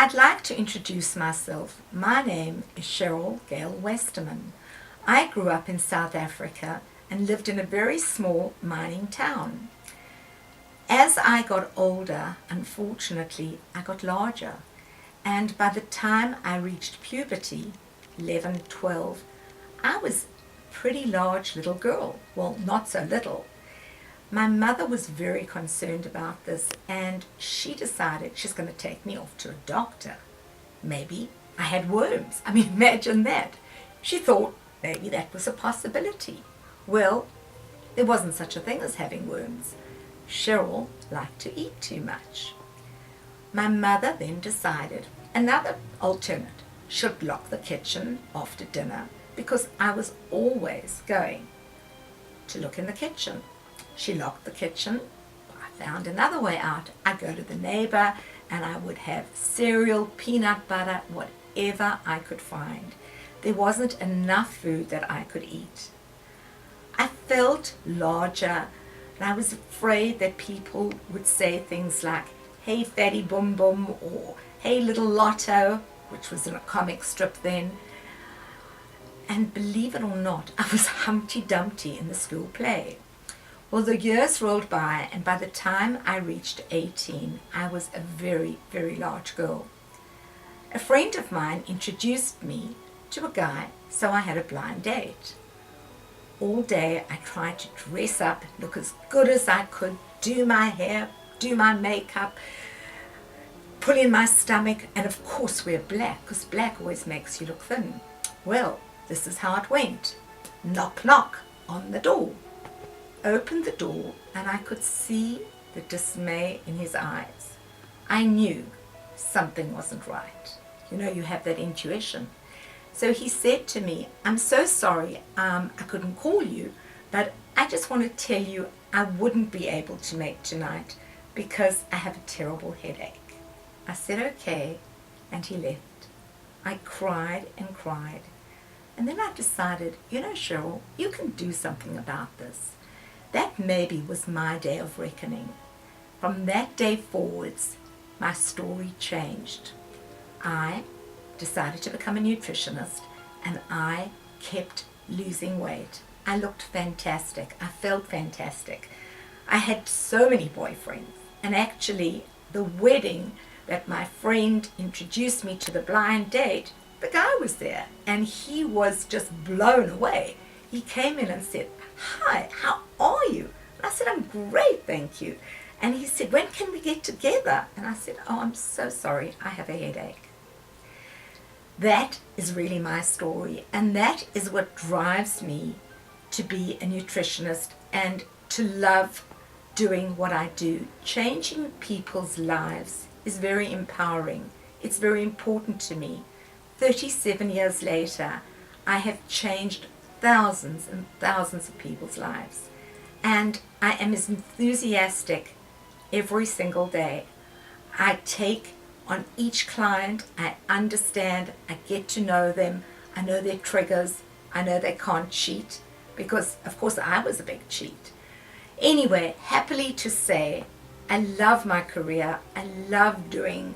I'd like to introduce myself. My name is Sheryl Westerman. I grew up in South Africa and lived in a very small mining town. As I got older, unfortunately, I got larger. And by the time I reached puberty, 11, 12, I was a pretty large little girl. Well, not so little. My mother was very concerned about this, and she decided she's going to take me off to a doctor. Maybe I had worms. I mean, imagine that. She thought maybe that was a possibility. Well, there wasn't such a thing as having worms. Sheryl liked to eat too much. My mother then decided another alternate should lock the kitchen after dinner because I was always going to look in the kitchen. She locked the kitchen. I found another way out. I'd go to the neighbor and I would have cereal, peanut butter, whatever I could find. There wasn't enough food that I could eat. I felt larger and I was afraid that people would say things like, "Hey fatty boom boom," or "Hey little Lotto," which was in a comic strip then. And believe it or not, I was Humpty Dumpty in the school play. Well, the years rolled by, and by the time I reached 18, I was a very, very large girl. A friend of mine introduced me to a guy, so I had a blind date. All day I tried to dress up, look as good as I could, do my hair, do my makeup, pull in my stomach, and of course wear black, because black always makes you look thin. Well, this is how it went. Knock, knock on the door. Opened the door and I could see the dismay in his eyes. I knew something wasn't right. You know, you have that intuition. So he said to me, "I'm so sorry, I couldn't call you, but I just want to tell you I wouldn't be able to make tonight because I have a terrible headache." I said, "Okay," and he left. I cried and cried. And then I decided, you know, Sheryl, you can do something about this. That maybe was my day of reckoning. From that day forwards, my story changed. I decided to become a nutritionist and I kept losing weight. I looked fantastic. I felt fantastic. I had so many boyfriends, and actually the wedding that my friend introduced me to, the blind date, the guy was there and he was just blown away. He came in and said, "Hi, how are you?" And I said, "I'm great, thank you." And he said, "When can we get together?" And I said, "Oh, I'm so sorry, I have a headache." That is really my story, and that is what drives me to be a nutritionist and to love doing what I do. Changing people's lives is very empowering. It's very important to me. 37 years later, I have changed thousands and thousands of people's lives. And I am as enthusiastic every single day. I take on each client, I understand, I get to know them, I know their triggers, I know they can't cheat, because of course I was a big cheat. Anyway, happily to say, I love my career, I love doing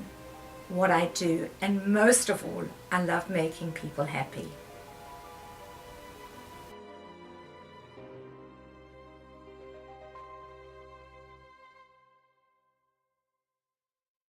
what I do, and most of all, I love making people happy.